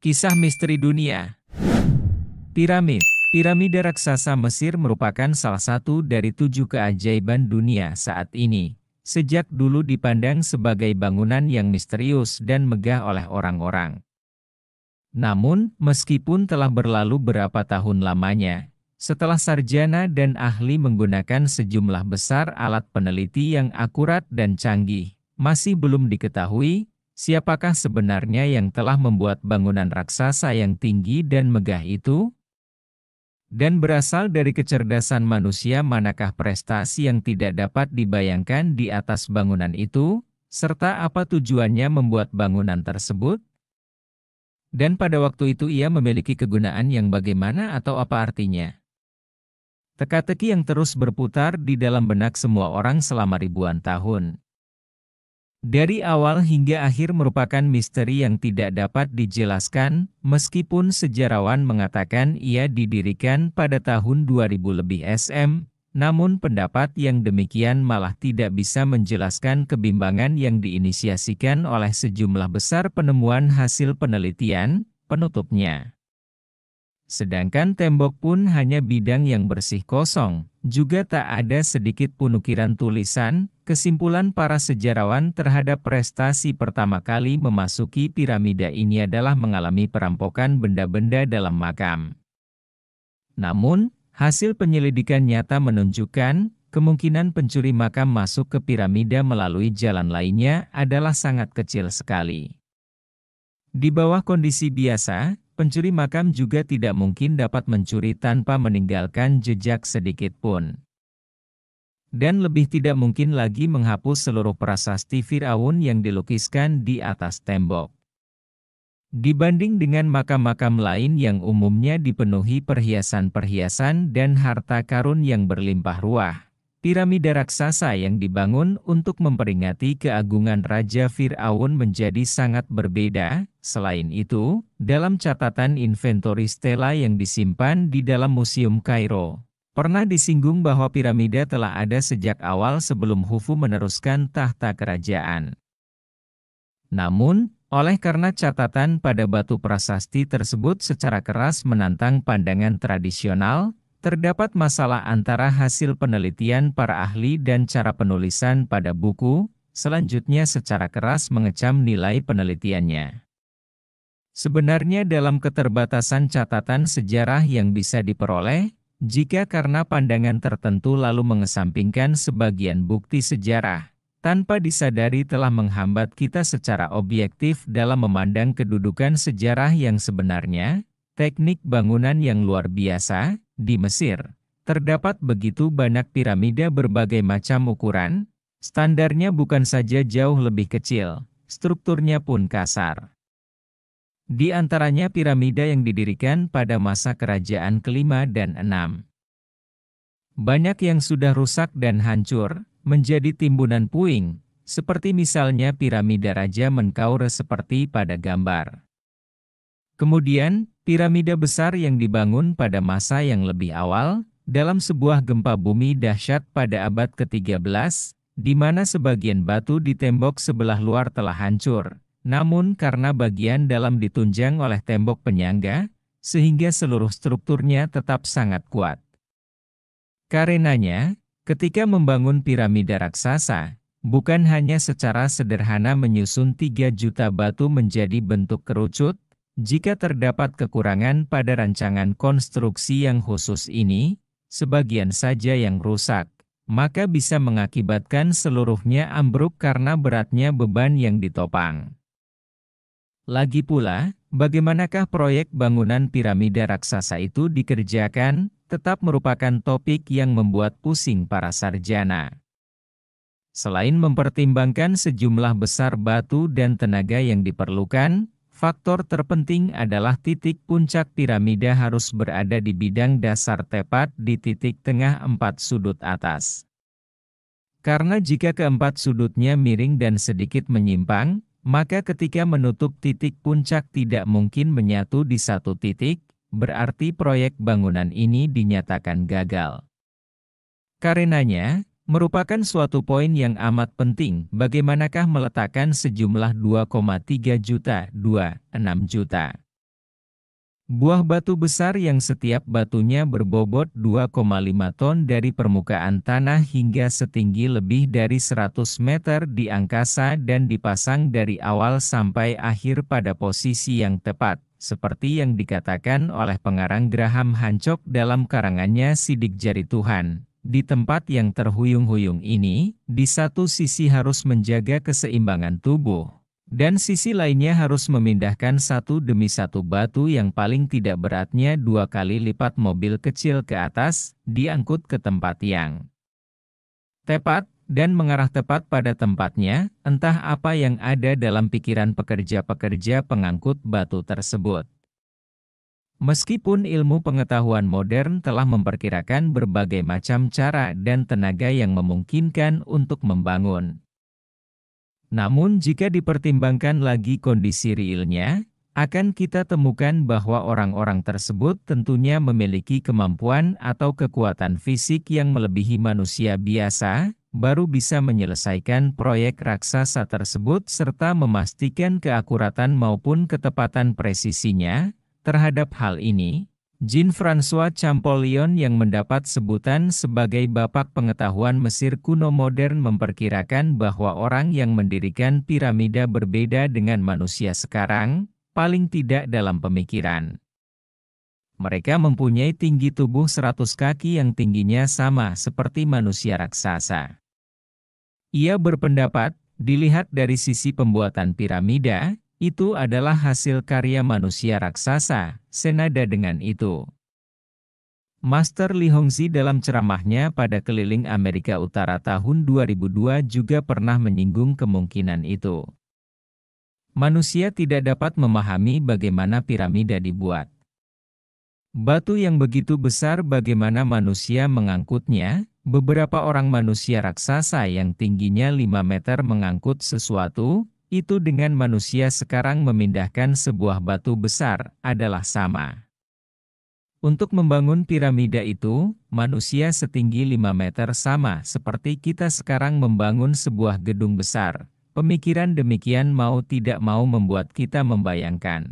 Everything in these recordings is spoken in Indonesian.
Kisah Misteri Dunia. Piramida raksasa Mesir merupakan salah satu dari 7 keajaiban dunia saat ini. Sejak dulu dipandang sebagai bangunan yang misterius dan megah oleh orang-orang. Namun, meskipun telah berlalu berapa tahun lamanya, setelah sarjana dan ahli menggunakan sejumlah besar alat peneliti yang akurat dan canggih, masih belum diketahui siapakah sebenarnya yang telah membuat bangunan raksasa yang tinggi dan megah itu? Dan berasal dari kecerdasan manusia, manakah prestasi yang tidak dapat dibayangkan di atas bangunan itu? Serta apa tujuannya membuat bangunan tersebut? Dan pada waktu itu ia memiliki kegunaan yang bagaimana atau apa artinya? Teka-teki yang terus berputar di dalam benak semua orang selama ribuan tahun. Dari awal hingga akhir merupakan misteri yang tidak dapat dijelaskan, meskipun sejarawan mengatakan ia didirikan pada tahun 2000 lebih SM, namun pendapat yang demikian malah tidak bisa menjelaskan kebimbangan yang diinisiasikan oleh sejumlah besar penemuan hasil penelitian penutupnya. Sedangkan tembok pun hanya bidang yang bersih kosong, juga tak ada sedikit pun ukiran tulisan. Kesimpulan para sejarawan terhadap prestasi pertama kali memasuki piramida ini adalah mengalami perampokan benda-benda dalam makam. Namun, hasil penyelidikan nyata menunjukkan, kemungkinan pencuri makam masuk ke piramida melalui jalan lainnya adalah sangat kecil sekali. Di bawah kondisi biasa, pencuri makam juga tidak mungkin dapat mencuri tanpa meninggalkan jejak sedikit pun. Dan lebih tidak mungkin lagi menghapus seluruh prasasti Firaun yang dilukiskan di atas tembok. Dibanding dengan makam-makam lain yang umumnya dipenuhi perhiasan-perhiasan dan harta karun yang berlimpah ruah, piramida raksasa yang dibangun untuk memperingati keagungan Raja Firaun menjadi sangat berbeda. Selain itu, dalam catatan inventori stela yang disimpan di dalam Museum Kairo, pernah disinggung bahwa piramida telah ada sejak awal sebelum Khufu meneruskan tahta kerajaan. Namun, oleh karena catatan pada batu prasasti tersebut secara keras menantang pandangan tradisional, terdapat masalah antara hasil penelitian para ahli dan cara penulisan pada buku, selanjutnya secara keras mengecam nilai penelitiannya. Sebenarnya dalam keterbatasan catatan sejarah yang bisa diperoleh, jika karena pandangan tertentu lalu mengesampingkan sebagian bukti sejarah, tanpa disadari telah menghambat kita secara objektif dalam memandang kedudukan sejarah yang sebenarnya. Teknik bangunan yang luar biasa, di Mesir, terdapat begitu banyak piramida berbagai macam ukuran, standarnya bukan saja jauh lebih kecil, strukturnya pun kasar. Di antaranya piramida yang didirikan pada masa kerajaan kelima dan enam. Banyak yang sudah rusak dan hancur, menjadi timbunan puing, seperti misalnya piramida Raja Menkaure seperti pada gambar. Kemudian, piramida besar yang dibangun pada masa yang lebih awal, dalam sebuah gempa bumi dahsyat pada abad ke-13, di mana sebagian batu di tembok sebelah luar telah hancur. Namun karena bagian dalam ditunjang oleh tembok penyangga, sehingga seluruh strukturnya tetap sangat kuat. Karenanya, ketika membangun piramida raksasa, bukan hanya secara sederhana menyusun 3 juta batu menjadi bentuk kerucut, jika terdapat kekurangan pada rancangan konstruksi yang khusus ini, sebagian saja yang rusak, maka bisa mengakibatkan seluruhnya ambruk karena beratnya beban yang ditopang. Lagi pula, bagaimanakah proyek bangunan piramida raksasa itu dikerjakan, tetap merupakan topik yang membuat pusing para sarjana. Selain mempertimbangkan sejumlah besar batu dan tenaga yang diperlukan, faktor terpenting adalah titik puncak piramida harus berada di bidang dasar tepat di titik tengah 4 sudut atas. Karena jika keempat sudutnya miring dan sedikit menyimpang, maka ketika menutup titik puncak tidak mungkin menyatu di satu titik, berarti proyek bangunan ini dinyatakan gagal. Karenanya, merupakan suatu poin yang amat penting bagaimanakah meletakkan sejumlah 2,3 juta, 26 juta Buah batu besar yang setiap batunya berbobot 2,5 ton dari permukaan tanah hingga setinggi lebih dari 100 meter di angkasa dan dipasang dari awal sampai akhir pada posisi yang tepat, seperti yang dikatakan oleh pengarang Graham Hancock dalam karangannya Sidik Jari Tuhan. Di tempat yang terhuyung-huyung ini, di satu sisi harus menjaga keseimbangan tubuh. Dan sisi lainnya harus memindahkan satu demi satu batu yang paling tidak beratnya 2 kali lipat mobil kecil ke atas, diangkut ke tempat yang tepat, dan mengarah tepat pada tempatnya, entah apa yang ada dalam pikiran pekerja-pekerja pengangkut batu tersebut. Meskipun ilmu pengetahuan modern telah memperkirakan berbagai macam cara dan tenaga yang memungkinkan untuk membangun. Namun jika dipertimbangkan lagi kondisi realnya, akan kita temukan bahwa orang-orang tersebut tentunya memiliki kemampuan atau kekuatan fisik yang melebihi manusia biasa, baru bisa menyelesaikan proyek raksasa tersebut serta memastikan keakuratan maupun ketepatan presisinya. Terhadap hal ini, Jean-François Champollion yang mendapat sebutan sebagai Bapak Pengetahuan Mesir Kuno Modern memperkirakan bahwa orang yang mendirikan piramida berbeda dengan manusia sekarang, paling tidak dalam pemikiran. Mereka mempunyai tinggi tubuh 100 kaki yang tingginya sama seperti manusia raksasa. Ia berpendapat, dilihat dari sisi pembuatan piramida, itu adalah hasil karya manusia raksasa. Senada dengan itu, Master Li Hongzhi dalam ceramahnya pada keliling Amerika Utara tahun 2002 juga pernah menyinggung kemungkinan itu. Manusia tidak dapat memahami bagaimana piramida dibuat. Batu yang begitu besar, bagaimana manusia mengangkutnya? Beberapa orang manusia raksasa yang tingginya 5 meter mengangkut sesuatu, itu dengan manusia sekarang memindahkan sebuah batu besar, adalah sama. Untuk membangun piramida itu, manusia setinggi 5 meter sama seperti kita sekarang membangun sebuah gedung besar. Pemikiran demikian mau tidak mau membuat kita membayangkan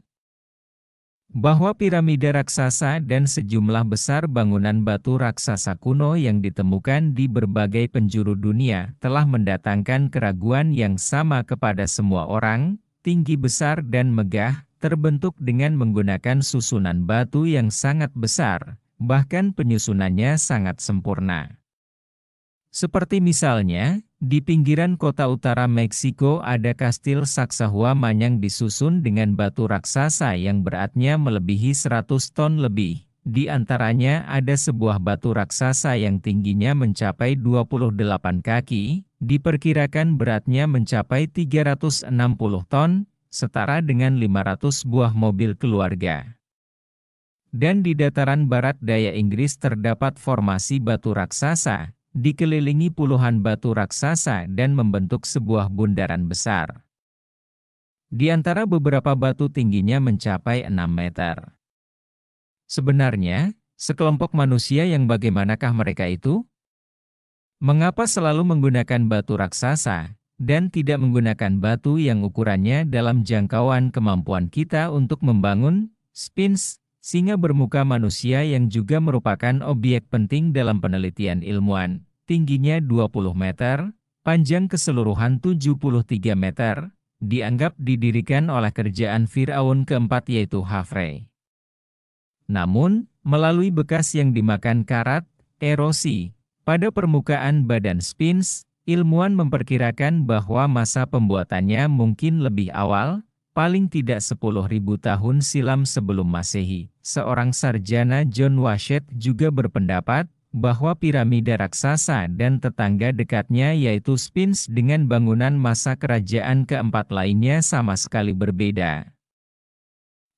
bahwa piramida raksasa dan sejumlah besar bangunan batu raksasa kuno yang ditemukan di berbagai penjuru dunia telah mendatangkan keraguan yang sama kepada semua orang, tinggi besar dan megah, terbentuk dengan menggunakan susunan batu yang sangat besar, bahkan penyusunannya sangat sempurna. Seperti misalnya, di pinggiran kota utara Meksiko ada kastil Sacsayhuaman yang disusun dengan batu raksasa yang beratnya melebihi 100 ton lebih. Di antaranya ada sebuah batu raksasa yang tingginya mencapai 28 kaki, diperkirakan beratnya mencapai 360 ton, setara dengan 500 buah mobil keluarga. Dan di dataran barat daya Inggris terdapat formasi batu raksasa, dikelilingi puluhan batu raksasa dan membentuk sebuah bundaran besar. Di antara beberapa batu tingginya mencapai 6 meter. Sebenarnya, sekelompok manusia yang bagaimanakah mereka itu? Mengapa selalu menggunakan batu raksasa, dan tidak menggunakan batu yang ukurannya dalam jangkauan kemampuan kita untuk membangun Sphinx, singa bermuka manusia yang juga merupakan objek penting dalam penelitian ilmuwan, tingginya 20 meter, panjang keseluruhan 73 meter, dianggap didirikan oleh kerajaan Firaun keempat yaitu Khafre. Namun, melalui bekas yang dimakan karat, erosi, pada permukaan badan Sphinx, ilmuwan memperkirakan bahwa masa pembuatannya mungkin lebih awal, paling tidak 10.000 tahun silam sebelum Masehi. Seorang sarjana John Washet juga berpendapat bahwa piramida raksasa dan tetangga dekatnya yaitu Sphinx dengan bangunan masa kerajaan keempat lainnya sama sekali berbeda.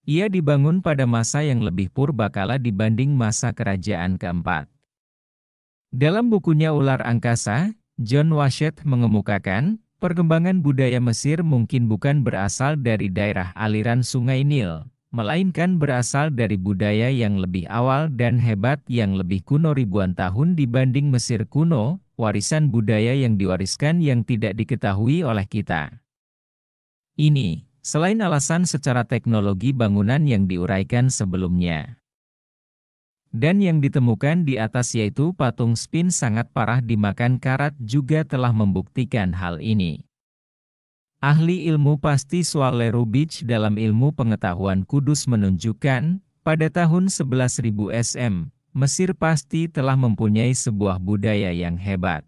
Ia dibangun pada masa yang lebih purbakala dibanding masa kerajaan keempat. Dalam bukunya Ular Angkasa, John Washet mengemukakan, perkembangan budaya Mesir mungkin bukan berasal dari daerah aliran Sungai Nil, melainkan berasal dari budaya yang lebih awal dan hebat yang lebih kuno ribuan tahun dibanding Mesir kuno, warisan budaya yang diwariskan yang tidak diketahui oleh kita. Ini, Selain alasan secara teknologi bangunan yang diuraikan sebelumnya. Dan yang ditemukan di atas yaitu patung Sphinx sangat parah dimakan karat juga telah membuktikan hal ini. Ahli ilmu pasti Swale Rubich dalam ilmu pengetahuan kudus menunjukkan, pada tahun 11.000 SM, Mesir pasti telah mempunyai sebuah budaya yang hebat.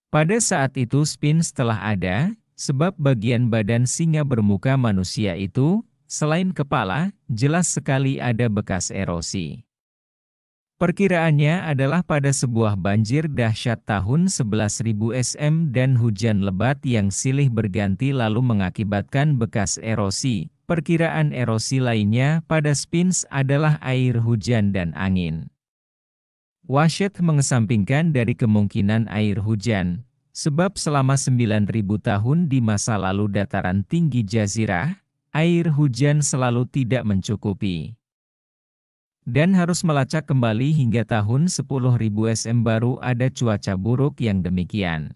Pada saat itu Sphinx telah ada, sebab bagian badan singa bermuka manusia itu, selain kepala, jelas sekali ada bekas erosi. Perkiraannya adalah pada sebuah banjir dahsyat tahun 11.000 SM dan hujan lebat yang silih berganti lalu mengakibatkan bekas erosi. Perkiraan erosi lainnya pada Sphinx adalah air hujan dan angin. Washed mengesampingkan dari kemungkinan air hujan, sebab selama 9.000 tahun di masa lalu dataran tinggi jazirah, air hujan selalu tidak mencukupi. Dan harus melacak kembali hingga tahun 10.000 SM baru ada cuaca buruk yang demikian.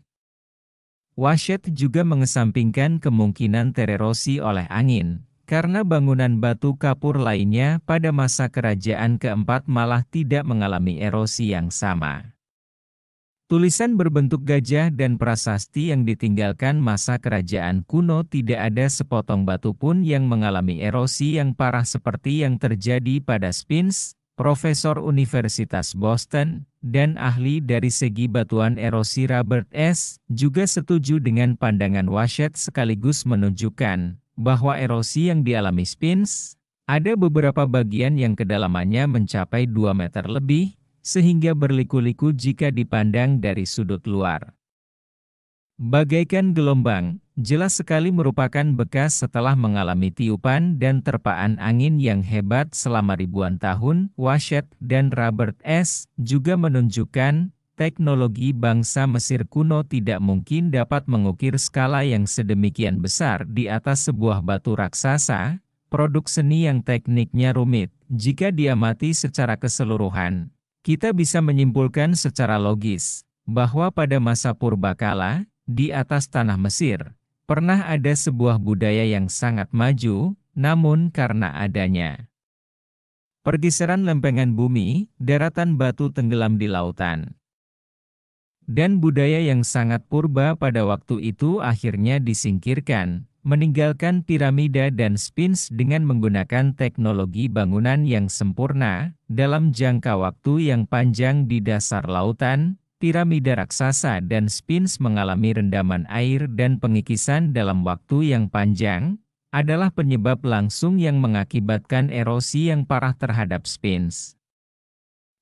Washed juga mengesampingkan kemungkinan tererosi oleh angin, karena bangunan batu kapur lainnya pada masa kerajaan keempat malah tidak mengalami erosi yang sama. Tulisan berbentuk gajah dan prasasti yang ditinggalkan masa kerajaan kuno tidak ada sepotong batu pun yang mengalami erosi yang parah seperti yang terjadi pada Sphinx. Profesor Universitas Boston, dan ahli dari segi batuan erosi Robert S., juga setuju dengan pandangan Washed sekaligus menunjukkan bahwa erosi yang dialami Sphinx, ada beberapa bagian yang kedalamannya mencapai 2 meter lebih, sehingga berliku-liku jika dipandang dari sudut luar. Bagaikan gelombang, jelas sekali merupakan bekas setelah mengalami tiupan dan terpaan angin yang hebat selama ribuan tahun. Washed dan Robert S. juga menunjukkan, teknologi bangsa Mesir kuno tidak mungkin dapat mengukir skala yang sedemikian besar di atas sebuah batu raksasa, produk seni yang tekniknya rumit, jika diamati secara keseluruhan. Kita bisa menyimpulkan secara logis, bahwa pada masa purbakala, di atas tanah Mesir, pernah ada sebuah budaya yang sangat maju, namun karena adanya pergeseran lempengan bumi, daratan batu tenggelam di lautan. Dan budaya yang sangat purba pada waktu itu akhirnya disingkirkan, meninggalkan piramida dan Sphinx dengan menggunakan teknologi bangunan yang sempurna, dalam jangka waktu yang panjang di dasar lautan. Piramida raksasa dan Sphinx mengalami rendaman air dan pengikisan dalam waktu yang panjang, adalah penyebab langsung yang mengakibatkan erosi yang parah terhadap Sphinx.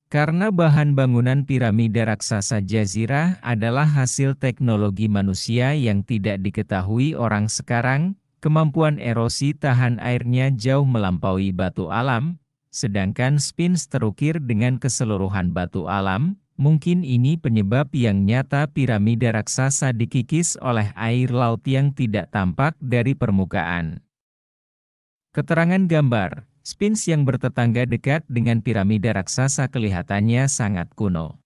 Karena bahan bangunan piramida raksasa jazirah adalah hasil teknologi manusia yang tidak diketahui orang sekarang, kemampuan erosi tahan airnya jauh melampaui batu alam, sedangkan Sphinx terukir dengan keseluruhan batu alam. Mungkin ini penyebab yang nyata piramida raksasa dikikis oleh air laut yang tidak tampak dari permukaan. Keterangan gambar, Sphinx yang bertetangga dekat dengan piramida raksasa kelihatannya sangat kuno.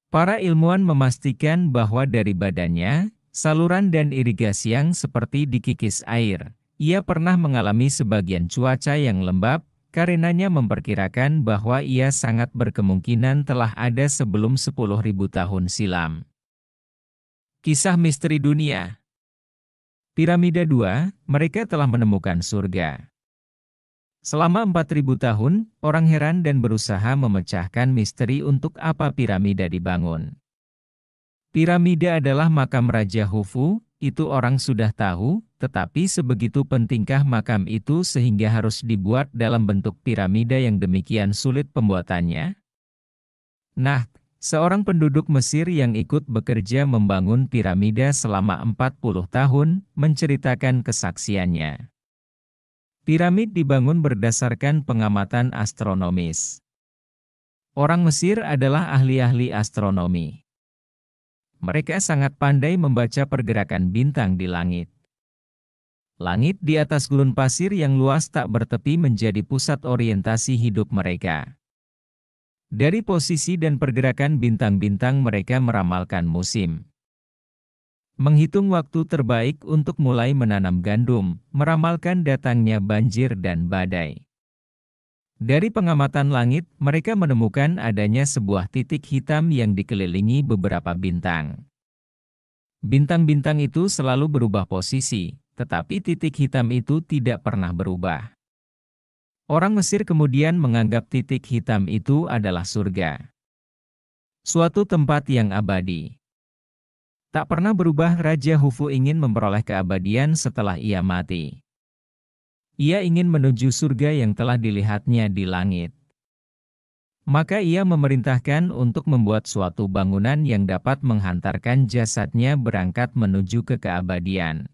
Para ilmuwan memastikan bahwa dari badannya, saluran dan irigasi yang seperti dikikis air. Ia pernah mengalami sebagian cuaca yang lembab, karenanya memperkirakan bahwa ia sangat berkemungkinan telah ada sebelum 10.000 tahun silam. Kisah misteri dunia. Piramida 2, mereka telah menemukan surga. Selama 4.000 tahun, orang heran dan berusaha memecahkan misteri untuk apa piramida dibangun. Piramida adalah makam Raja Khufu, itu orang sudah tahu, tetapi sebegitu pentingkah makam itu sehingga harus dibuat dalam bentuk piramida yang demikian sulit pembuatannya? Nah, seorang penduduk Mesir yang ikut bekerja membangun piramida selama 40 tahun, menceritakan kesaksiannya. Piramid dibangun berdasarkan pengamatan astronomis. Orang Mesir adalah ahli-ahli astronomi. Mereka sangat pandai membaca pergerakan bintang di langit. Langit di atas gurun pasir yang luas tak bertepi menjadi pusat orientasi hidup mereka. Dari posisi dan pergerakan bintang-bintang mereka meramalkan musim. Menghitung waktu terbaik untuk mulai menanam gandum, meramalkan datangnya banjir dan badai. Dari pengamatan langit, mereka menemukan adanya sebuah titik hitam yang dikelilingi beberapa bintang. Bintang-bintang itu selalu berubah posisi, tetapi titik hitam itu tidak pernah berubah. Orang Mesir kemudian menganggap titik hitam itu adalah surga. Suatu tempat yang abadi. Tak pernah berubah, Raja Khufu ingin memperoleh keabadian setelah ia mati. Ia ingin menuju surga yang telah dilihatnya di langit. Maka ia memerintahkan untuk membuat suatu bangunan yang dapat menghantarkan jasadnya berangkat menuju ke keabadian.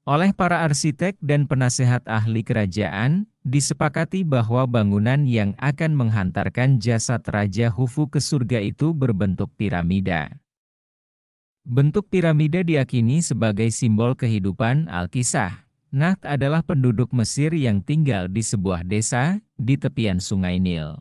Oleh para arsitek dan penasehat ahli kerajaan, disepakati bahwa bangunan yang akan menghantarkan jasad Raja Khufu ke surga itu berbentuk piramida. Bentuk piramida diyakini sebagai simbol kehidupan Al-Kisah. Naht adalah penduduk Mesir yang tinggal di sebuah desa di tepian Sungai Nil.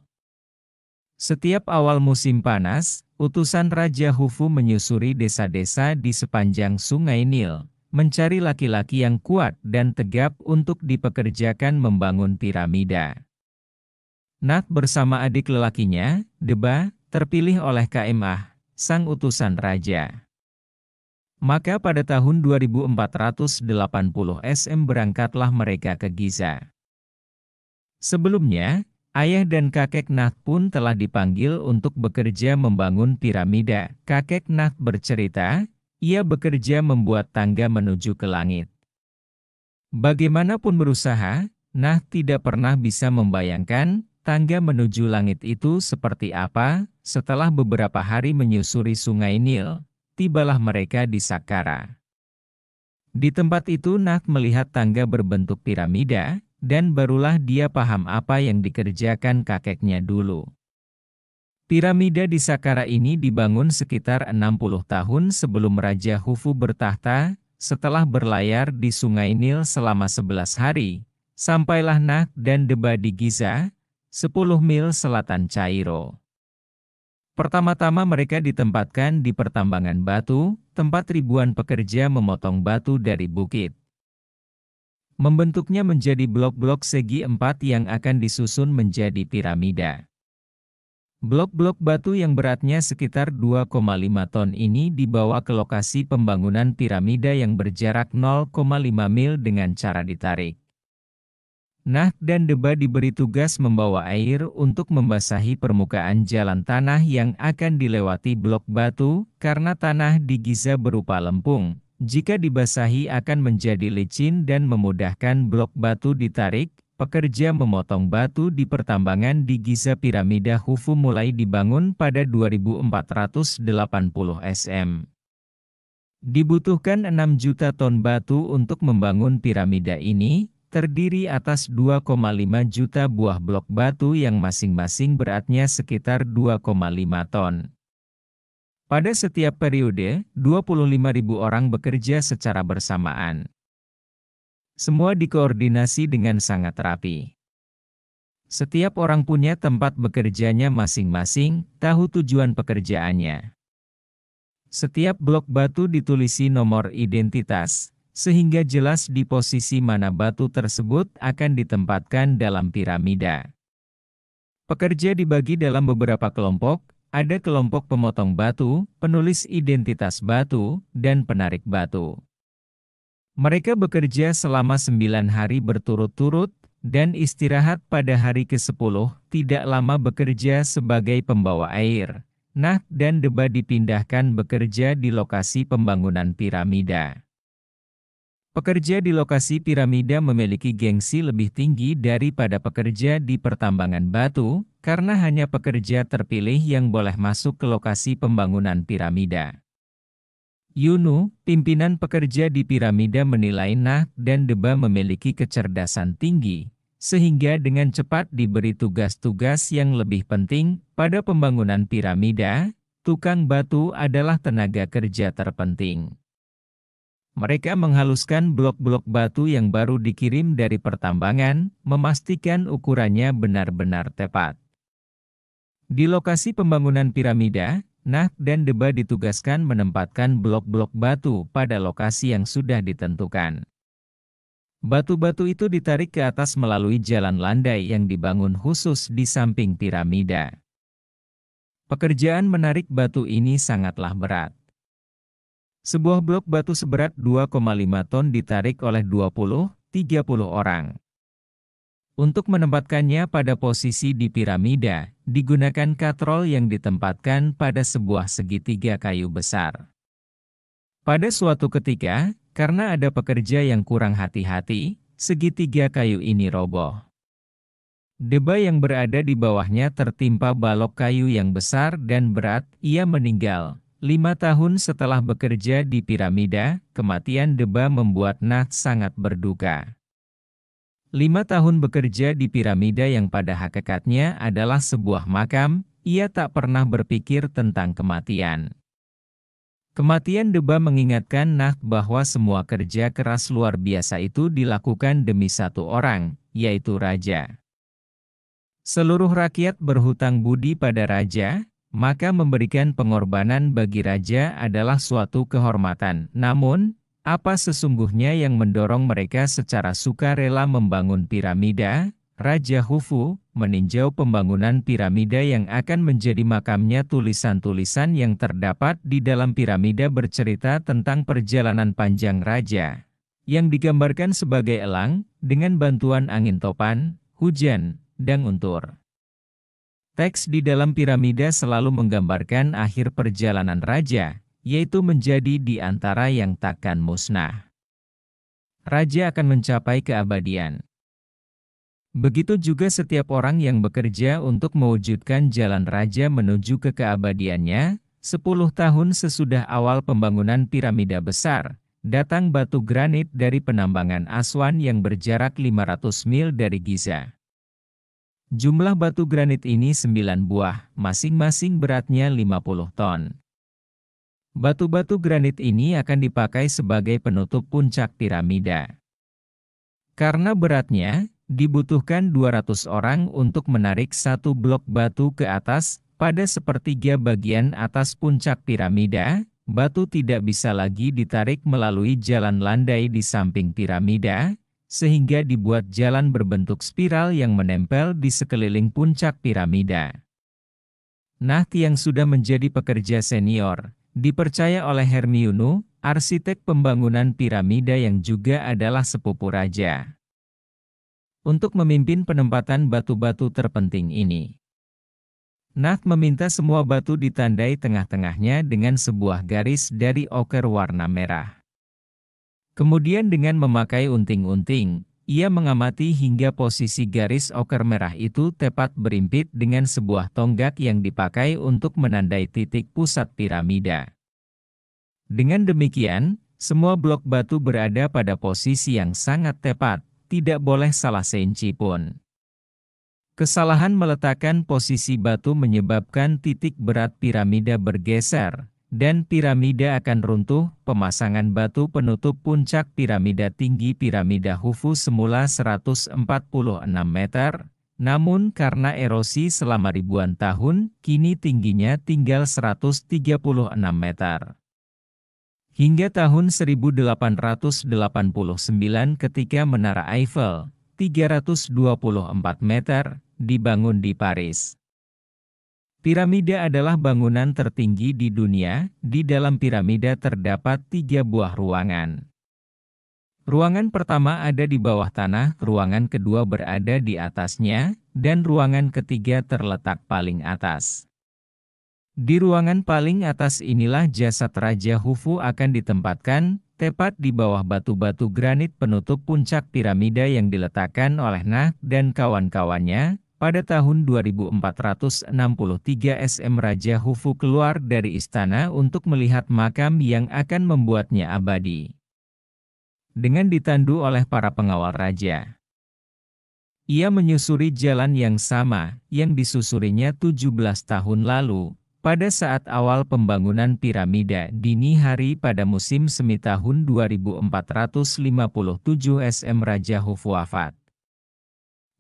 Setiap awal musim panas, utusan Raja Khufu menyusuri desa-desa di sepanjang Sungai Nil, mencari laki-laki yang kuat dan tegap untuk dipekerjakan membangun piramida. Naht bersama adik lelakinya, Deba, terpilih oleh Kaemah, sang utusan raja. Maka pada tahun 2480 SM berangkatlah mereka ke Giza. Sebelumnya, ayah dan kakek Naht pun telah dipanggil untuk bekerja membangun piramida. Kakek Naht bercerita, ia bekerja membuat tangga menuju ke langit. Bagaimanapun berusaha, Naht tidak pernah bisa membayangkan tangga menuju langit itu seperti apa. Setelah beberapa hari menyusuri Sungai Nil, tibalah mereka di Saqqara. Di tempat itu Naht melihat tangga berbentuk piramida, dan barulah dia paham apa yang dikerjakan kakeknya dulu. Piramida di Saqqara ini dibangun sekitar 60 tahun sebelum Raja Khufu bertahta. Setelah berlayar di Sungai Nil selama 11 hari, sampailah Naht dan Deba di Giza, 10 mil selatan Cairo. Pertama-tama mereka ditempatkan di pertambangan batu, tempat ribuan pekerja memotong batu dari bukit. Membentuknya menjadi blok-blok segi 4 yang akan disusun menjadi piramida. Blok-blok batu yang beratnya sekitar 2,5 ton ini dibawa ke lokasi pembangunan piramida yang berjarak 0,5 mil dengan cara ditarik. Naht dan Deba diberi tugas membawa air untuk membasahi permukaan jalan tanah yang akan dilewati blok batu, karena tanah di Giza berupa lempung. Jika dibasahi akan menjadi licin dan memudahkan blok batu ditarik. Pekerja memotong batu di pertambangan di Giza. Piramida Khufu mulai dibangun pada 2480 SM. Dibutuhkan 6 juta ton batu untuk membangun piramida ini. Terdiri atas 2,5 juta buah blok batu yang masing-masing beratnya sekitar 2,5 ton. Pada setiap periode, 25.000 orang bekerja secara bersamaan. Semua dikoordinasi dengan sangat rapi. Setiap orang punya tempat bekerjanya masing-masing, tahu tujuan pekerjaannya. Setiap blok batu ditulisi nomor identitas, sehingga jelas di posisi mana batu tersebut akan ditempatkan dalam piramida. Pekerja dibagi dalam beberapa kelompok, ada kelompok pemotong batu, penulis identitas batu, dan penarik batu. Mereka bekerja selama 9 hari berturut-turut, dan istirahat pada hari ke-10, tidak lama bekerja sebagai pembawa air. Naht dan Deba dipindahkan bekerja di lokasi pembangunan piramida. Pekerja di lokasi piramida memiliki gengsi lebih tinggi daripada pekerja di pertambangan batu, karena hanya pekerja terpilih yang boleh masuk ke lokasi pembangunan piramida. Yunu, pimpinan pekerja di piramida menilai Naht dan Deba memiliki kecerdasan tinggi, sehingga dengan cepat diberi tugas-tugas yang lebih penting. Pada pembangunan piramida, tukang batu adalah tenaga kerja terpenting. Mereka menghaluskan blok-blok batu yang baru dikirim dari pertambangan, memastikan ukurannya benar-benar tepat. Di lokasi pembangunan piramida, Nah dan Deba ditugaskan menempatkan blok-blok batu pada lokasi yang sudah ditentukan. Batu-batu itu ditarik ke atas melalui jalan landai yang dibangun khusus di samping piramida. Pekerjaan menarik batu ini sangatlah berat. Sebuah blok batu seberat 2,5 ton ditarik oleh 20-30 orang. Untuk menempatkannya pada posisi di piramida, digunakan katrol yang ditempatkan pada sebuah segitiga kayu besar. Pada suatu ketika, karena ada pekerja yang kurang hati-hati, segitiga kayu ini roboh. Deba yang berada di bawahnya tertimpa balok kayu yang besar dan berat, ia meninggal. 5 tahun setelah bekerja di piramida, kematian Deba membuat Nah sangat berduka. 5 tahun bekerja di piramida yang pada hakikatnya adalah sebuah makam, ia tak pernah berpikir tentang kematian. Kematian Deba mengingatkan Nah bahwa semua kerja keras luar biasa itu dilakukan demi satu orang, yaitu raja. Seluruh rakyat berhutang budi pada raja, maka memberikan pengorbanan bagi raja adalah suatu kehormatan. Namun, apa sesungguhnya yang mendorong mereka secara sukarela membangun piramida? Raja Khufu meninjau pembangunan piramida yang akan menjadi makamnya. Tulisan-tulisan yang terdapat di dalam piramida bercerita tentang perjalanan panjang raja, yang digambarkan sebagai elang, dengan bantuan angin topan, hujan, dan untur. Teks di dalam piramida selalu menggambarkan akhir perjalanan raja, yaitu menjadi di antara yang takkan musnah. Raja akan mencapai keabadian. Begitu juga setiap orang yang bekerja untuk mewujudkan jalan raja menuju ke keabadiannya. 10 tahun sesudah awal pembangunan piramida besar, datang batu granit dari penambangan Aswan yang berjarak 500 mil dari Giza. Jumlah batu granit ini 9 buah, masing-masing beratnya 50 ton. Batu-batu granit ini akan dipakai sebagai penutup puncak piramida. Karena beratnya, dibutuhkan 200 orang untuk menarik satu blok batu ke atas. Pada sepertiga bagian atas puncak piramida, batu tidak bisa lagi ditarik melalui jalan landai di samping piramida, sehingga dibuat jalan berbentuk spiral yang menempel di sekeliling puncak piramida. Nah yang sudah menjadi pekerja senior, dipercaya oleh Hermiunu, arsitek pembangunan piramida yang juga adalah sepupu raja, untuk memimpin penempatan batu-batu terpenting ini. Nah meminta semua batu ditandai tengah-tengahnya dengan sebuah garis dari oker warna merah. Kemudian dengan memakai unting-unting, ia mengamati hingga posisi garis oker merah itu tepat berimpit dengan sebuah tonggak yang dipakai untuk menandai titik pusat piramida. Dengan demikian, semua blok batu berada pada posisi yang sangat tepat, tidak boleh salah seinci pun. Kesalahan meletakkan posisi batu menyebabkan titik berat piramida bergeser, dan piramida akan runtuh. Pemasangan batu penutup puncak piramida tinggi piramida Khufu semula 146 meter, namun karena erosi selama ribuan tahun, kini tingginya tinggal 136 meter. Hingga tahun 1889 ketika Menara Eiffel, 324 meter, dibangun di Paris. Piramida adalah bangunan tertinggi di dunia. Di dalam piramida terdapat 3 buah ruangan. Ruangan pertama ada di bawah tanah, ruangan kedua berada di atasnya, dan ruangan ketiga terletak paling atas. Di ruangan paling atas inilah jasad Raja Khufu akan ditempatkan, tepat di bawah batu-batu granit penutup puncak piramida yang diletakkan oleh Nah dan kawan-kawannya. Pada tahun 2463 SM Raja Khufu keluar dari istana untuk melihat makam yang akan membuatnya abadi. Dengan ditandu oleh para pengawal raja, ia menyusuri jalan yang sama yang disusurinya 17 tahun lalu, pada saat awal pembangunan piramida. Dini hari pada musim semi tahun 2457 SM Raja Khufu wafat.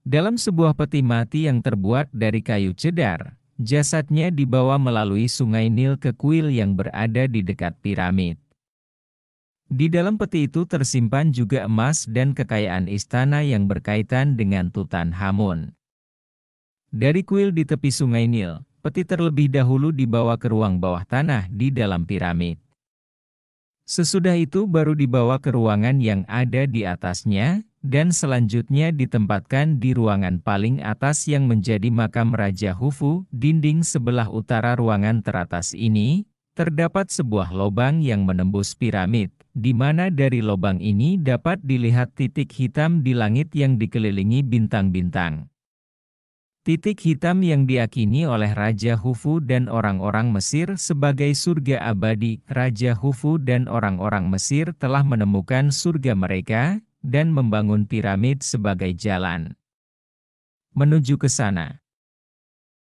Dalam sebuah peti mati yang terbuat dari kayu cedar, Jasadnya dibawa melalui sungai Nil ke kuil yang berada di dekat piramid. Di dalam peti itu tersimpan juga emas dan kekayaan istana yang berkaitan dengan Tutankhamun. Dari kuil di tepi sungai Nil, peti terlebih dahulu dibawa ke ruang bawah tanah di dalam piramid. Sesudah itu baru dibawa ke ruangan yang ada di atasnya, dan selanjutnya ditempatkan di ruangan paling atas yang menjadi makam Raja Khufu. Dinding sebelah utara ruangan teratas ini, terdapat sebuah lubang yang menembus piramid, di mana dari lubang ini dapat dilihat titik hitam di langit yang dikelilingi bintang-bintang. Titik hitam yang diyakini oleh Raja Khufu dan orang-orang Mesir sebagai surga abadi. Raja Khufu dan orang-orang Mesir telah menemukan surga mereka, dan membangun piramid sebagai jalan menuju ke sana.